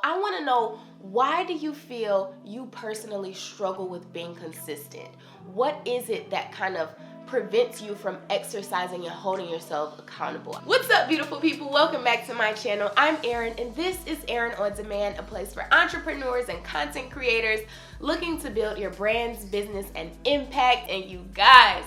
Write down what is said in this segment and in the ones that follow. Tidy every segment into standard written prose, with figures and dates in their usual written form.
I want to know, why do you feel you personally struggle with being consistent? What is it that kind of prevents you from exercising and holding yourself accountable? What's up, beautiful people? Welcome back to my channel. I'm Erin, and this is Erin on Demand, a place for entrepreneurs and content creators looking to build your brand's business and impact. And you guys,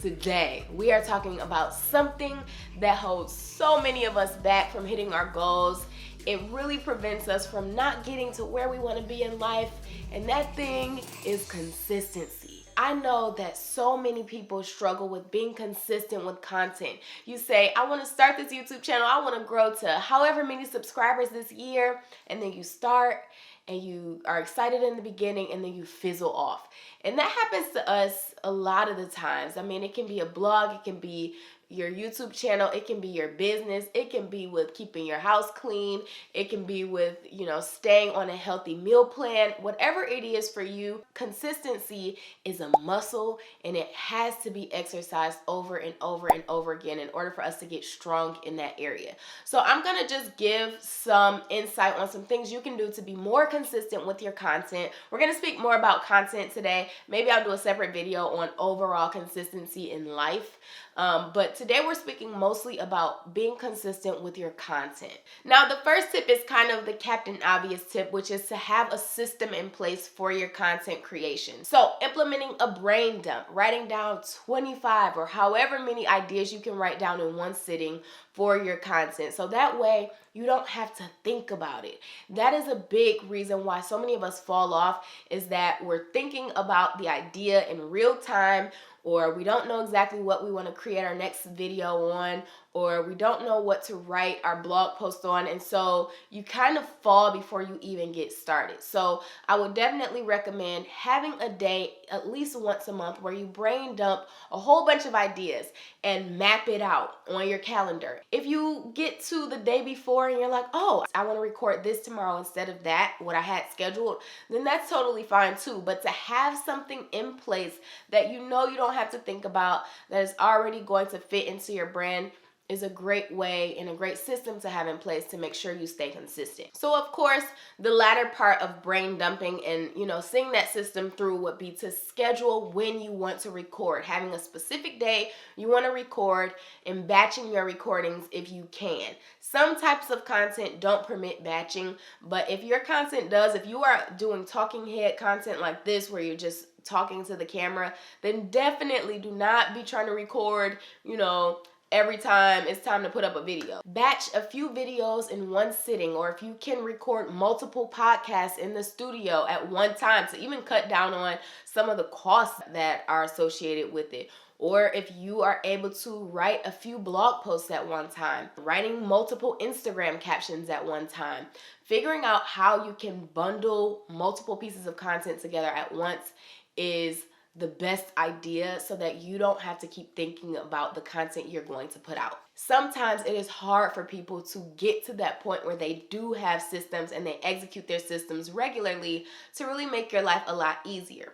today we are talking about something that holds so many of us back from hitting our goals. It really prevents us from not getting to where we want to be in life, and that thing is consistency. I know that so many people struggle with being consistent with content. You say, I want to start this YouTube channel, I want to grow to however many subscribers this year, and then you start and you are excited in the beginning and then you fizzle off. And that happens to us a lot of the times. I mean, it can be a blog, it can be your YouTube channel, it can be your business, it can be with keeping your house clean, it can be with, staying on a healthy meal plan. Whatever it is for you, consistency is a muscle, and it has to be exercised over and over and over again in order for us to get strong in that area. So I'm gonna just give some insight on some things you can do to be more consistent with your content. We're gonna speak more about content today. Maybe I'll do a separate video on overall consistency in life. But today we're speaking mostly about being consistent with your content. Now, the first tip is kind of the Captain Obvious tip, which is to have a system in place for your content creation. So implementing a brain dump, writing down 25 or however many ideas you can write down in one sitting for your content. So that way you don't have to think about it. That is a big reason why so many of us fall off, is that we're thinking about the idea in real time, or we don't know exactly what we want to create our next video on, or we don't know what to write our blog post on, and so you kind of fall before you even get started. So I would definitely recommend having a day at least once a month where you brain dump a whole bunch of ideas and map it out on your calendar. If you get to the day before and you're like, oh, I want to record this tomorrow instead of that, what I had scheduled, then that's totally fine too. But to have something in place that you don't have to think about, that is already going to fit into your brand, is a great way and a great system to have in place to make sure you stay consistent. So of course, the latter part of brain dumping and seeing that system through would be to schedule when you want to record, having a specific day you want to record, and batching your recordings if you can. Some types of content don't permit batching, but if your content does, if you are doing talking head content like this where you're just talking to the camera, then definitely do not be trying to record, every time it's time to put up a video. Batch a few videos in one sitting, or if you can record multiple podcasts in the studio at one time to even cut down on some of the costs that are associated with it. Or if you are able to write a few blog posts at one time, writing multiple Instagram captions at one time, figuring out how you can bundle multiple pieces of content together at once is the best idea, so that you don't have to keep thinking about the content you're going to put out. Sometimes it is hard for people to get to that point where they do have systems and they execute their systems regularly to really make your life a lot easier.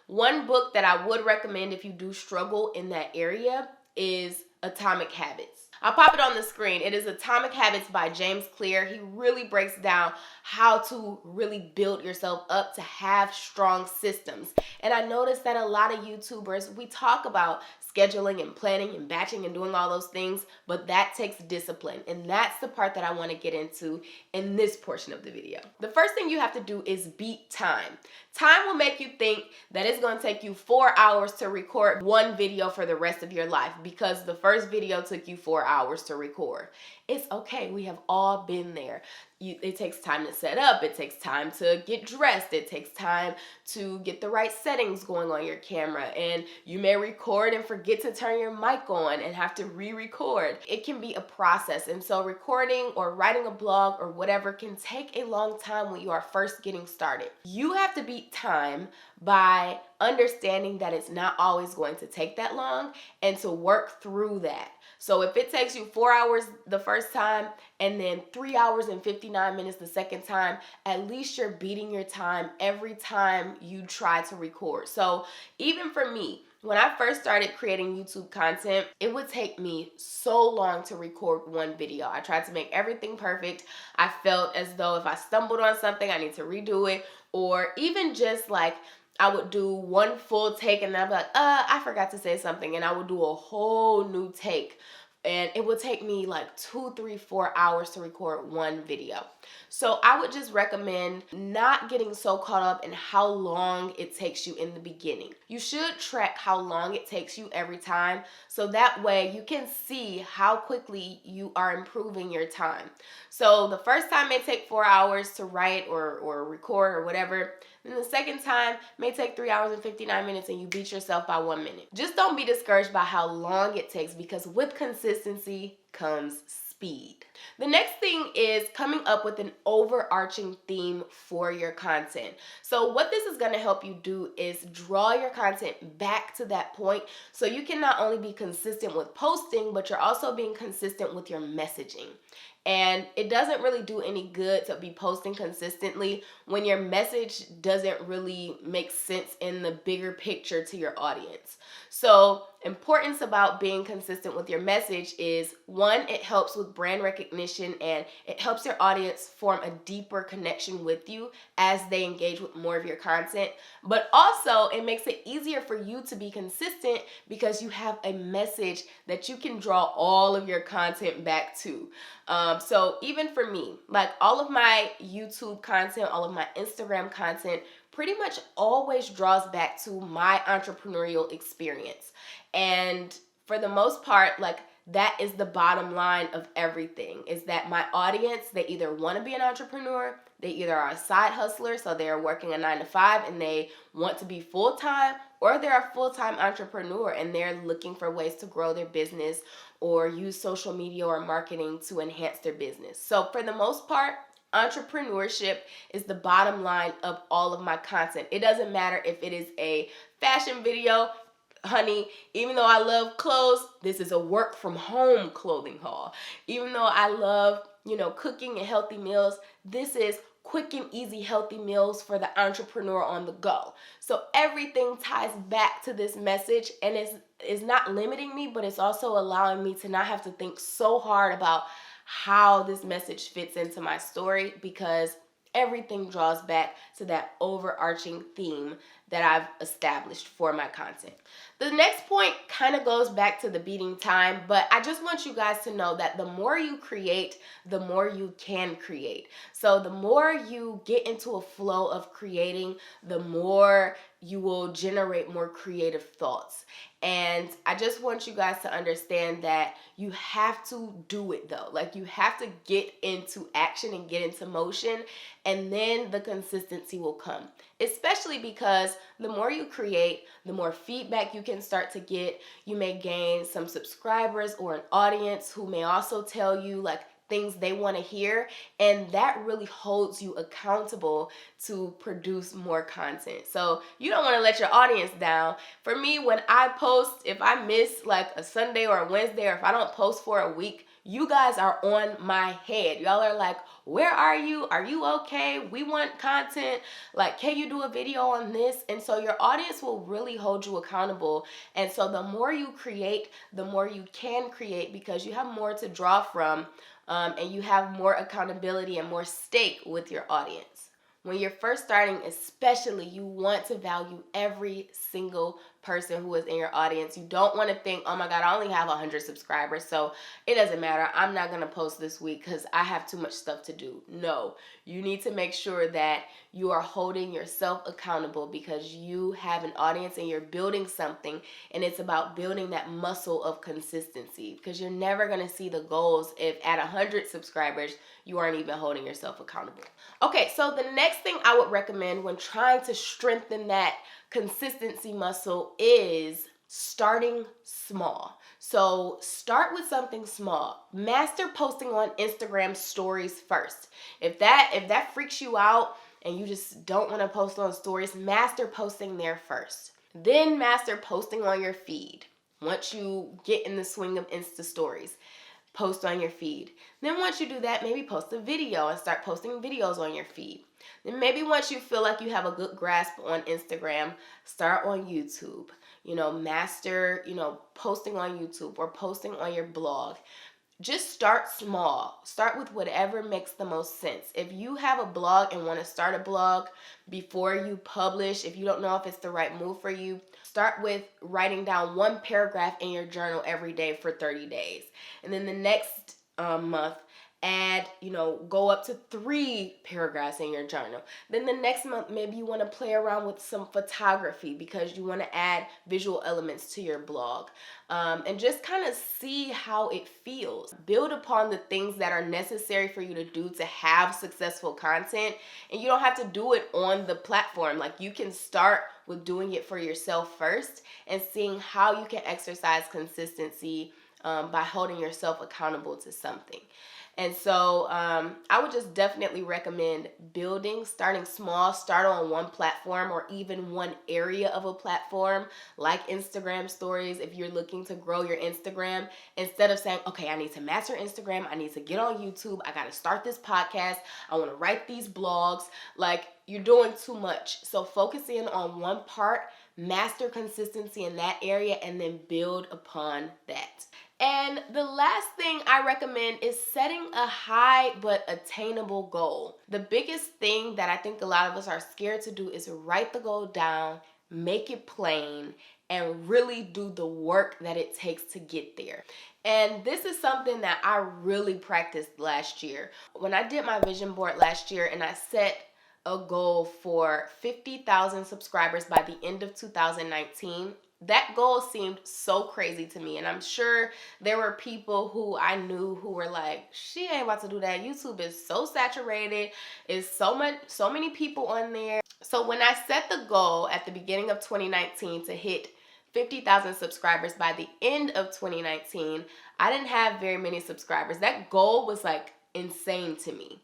One book that I would recommend if you do struggle in that area is Atomic Habits. I'll pop it on the screen. It is Atomic Habits by James Clear. He really breaks down how to really build yourself up to have strong systems. And I noticed that a lot of YouTubers, we talk about scheduling and planning and batching and doing all those things, but that takes discipline. And that's the part that I want to get into in this portion of the video. The first thing you have to do is beat time. Time will make you think that it's going to take you 4 hours to record one video for the rest of your life because the first video took you 4 hours to record. It's okay. We have all been there. It takes time to set up. It takes time to get dressed. It takes time to get the right settings going on your camera. And you may record and forget to turn your mic on and have to re-record. It can be a process. And so recording or writing a blog or whatever can take a long time when you are first getting started. You have to beat time by understanding that it's not always going to take that long and to work through that. So if it takes you 4 hours the first time and then 3 hours and 59 minutes the second time, at least you're beating your time every time you try to record. So even for me, When I first started creating YouTube content, it would take me so long to record one video. I tried to make everything perfect. I felt as though if I stumbled on something, I need to redo it, or even just like I would do one full take and then I'd be like, I forgot to say something, and I would do a whole new take. And it would take me like 2, 3, 4 hours to record one video. So I would just recommend not getting so caught up in how long it takes you in the beginning. You should track how long it takes you every time, so that way you can see how quickly you are improving your time. So the first time may take 4 hours to write or record or whatever. Then the second time may take 3 hours and 59 minutes and you beat yourself by 1 minute. Just don't be discouraged by how long it takes, because with consistency comes speed. The next thing is coming up with an overarching theme for your content. So what this is going to help you do is draw your content back to that point, so you can not only be consistent with posting, but you're also being consistent with your messaging. And it doesn't really do any good to be posting consistently when your message doesn't really make sense in the bigger picture to your audience. So, importance about being consistent with your message is, one, it helps with brand recognition and it helps your audience form a deeper connection with you as they engage with more of your content. But also, it makes it easier for you to be consistent because you have a message that you can draw all of your content back to. So even for me, like all of my YouTube content, all of my Instagram content pretty much always draws back to my entrepreneurial experience. And for the most part, like that is the bottom line of everything, is that my audience, they either want to be an entrepreneur, they either are a side hustler, so they're working a 9 to 5 and they want to be full-time, or they're a full-time entrepreneur and they're looking for ways to grow their business or use social media or marketing to enhance their business. So for the most part, entrepreneurship is the bottom line of all of my content. It doesn't matter if it is a fashion video. Honey, even though I love clothes, this is a work from home clothing haul. Even though I love, cooking and healthy meals, this is quick and easy healthy meals for the entrepreneur on the go. So everything ties back to this message, and it's not limiting me, but it's also allowing me to not have to think so hard about how this message fits into my story, because everything draws back to that overarching theme that I've established for my content. The next point kind of goes back to the beating time, but I just want you guys to know that the more you create, the more you can create. So the more you get into a flow of creating, the more you will generate more creative thoughts. And I just want you guys to understand that you have to do it though. Like you have to get into action and get into motion, and then the consistency will come. Especially because the more you create, the more feedback you can start to get. You may gain some subscribers or an audience who may also tell you like things they want to hear, and that really holds you accountable to produce more content. So you don't want to let your audience down. For me, when I post, if I miss like a Sunday or a Wednesday, or if I don't post for a week, you guys are on my head. Y'all are like, where are you? Are you okay? We want content. Like, can you do a video on this? And so your audience will really hold you accountable. And so the more you create, the more you can create, because you have more to draw from, and you have more accountability and more stake with your audience. When you're first starting, especially, you want to value every single person who is in your audience. You don't want to think, oh my God, I only have 100 subscribers, so it doesn't matter. I'm not going to post this week because I have too much stuff to do. No, you need to make sure that you are holding yourself accountable, because you have an audience and you're building something, and it's about building that muscle of consistency, because you're never going to see the goals if at 100 subscribers you aren't even holding yourself accountable. Okay, so the next thing I would recommend when trying to strengthen that consistency muscle is starting small. So start with something small. Master posting on Instagram stories first. If that freaks you out and you just don't want to post on stories, master posting there first. Then master posting on your feed once you get in the swing of Insta stories. post on your feed. Then once you do that, maybe post a video and start posting videos on your feed. Then maybe once you feel like you have a good grasp on Instagram, start on YouTube. Master, posting on YouTube or posting on your blog. Just start small. Start with whatever makes the most sense. If you have a blog and want to start a blog before you publish, if you don't know if it's the right move for you, start with writing down one paragraph in your journal every day for 30 days. And then the next month, add, go up to 3 paragraphs in your journal. Then the next month, maybe you want to play around with some photography because you want to add visual elements to your blog. And just kind of see how it feels. Build upon the things that are necessary for you to do to have successful content. And you don't have to do it on the platform. Like, you can start with doing it for yourself first and seeing how you can exercise consistency by holding yourself accountable to something. And so I would just definitely recommend starting small, start on one platform or even one area of a platform like Instagram stories. If you're looking to grow your Instagram, instead of saying, okay, I need to master Instagram, I need to get on YouTube, I got to start this podcast, I want to write these blogs, like, you're doing too much. So focus in on one part, master consistency in that area, and then build upon that. And the last thing I recommend is setting a high but attainable goal. The biggest thing that I think a lot of us are scared to do is write the goal down, make it plain, and really do the work that it takes to get there. And this is something that I really practiced last year. When I did my vision board last year and I set a goal for 50,000 subscribers by the end of 2019, that goal seemed so crazy to me. And I'm sure there were people who I knew who were like, she ain't about to do that. YouTube is so saturated. It's so many people on there. So when I set the goal at the beginning of 2019 to hit 50,000 subscribers by the end of 2019, I didn't have very many subscribers. That goal was like insane to me.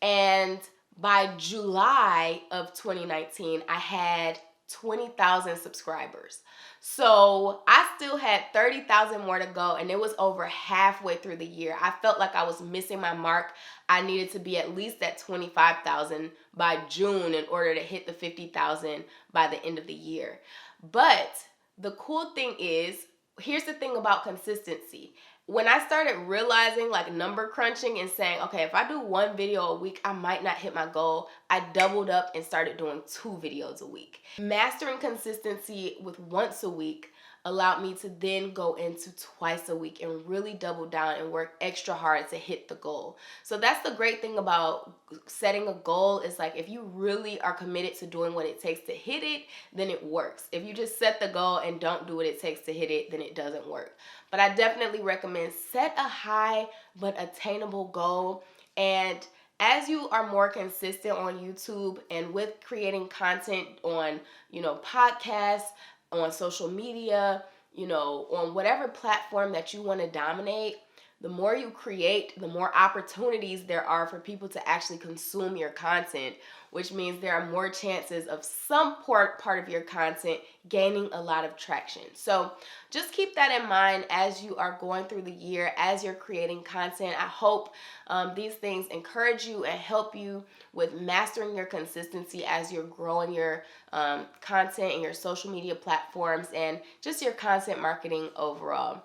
And by July of 2019, I had 20,000 subscribers. So I still had 30,000 more to go, and it was over halfway through the year. I felt like I was missing my mark. I needed to be at least at 25,000 by June in order to hit the 50,000 by the end of the year. But the cool thing is, here's the thing about consistency. When I started realizing, like, number crunching and saying, okay, if I do one video a week, I might not hit my goal, I doubled up and started doing 2 videos a week. Mastering consistency with once a week allowed me to then go into twice a week and really double down and work extra hard to hit the goal. So that's the great thing about setting a goal, is like, if you really are committed to doing what it takes to hit it, then it works. If you just set the goal and don't do what it takes to hit it, then it doesn't work. But I definitely recommend set a high but attainable goal. And as you are more consistent on YouTube and with creating content on, podcasts, on social media, on whatever platform that you want to dominate, the more you create, the more opportunities there are for people to actually consume your content, which means there are more chances of some part of your content gaining a lot of traction. So just keep that in mind as you are going through the year, as you're creating content. I hope these things encourage you and help you with mastering your consistency as you're growing your content and your social media platforms and just your content marketing overall.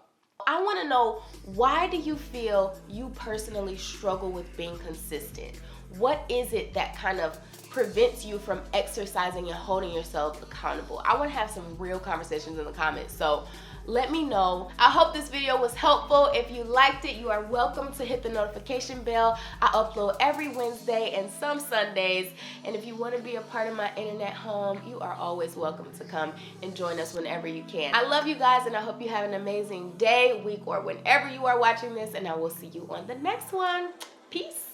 I want to know, why do you feel you personally struggle with being consistent? What is it that kind of prevents you from exercising and holding yourself accountable? I want to have some real conversations in the comments, so let me know. I hope this video was helpful. If you liked it, you are welcome to hit the notification bell. I upload every Wednesday and some Sundays. And if you want to be a part of my internet home, you are always welcome to come and join us whenever you can. I love you guys, and I hope you have an amazing day, week, or whenever you are watching this, and I will see you on the next one. Peace.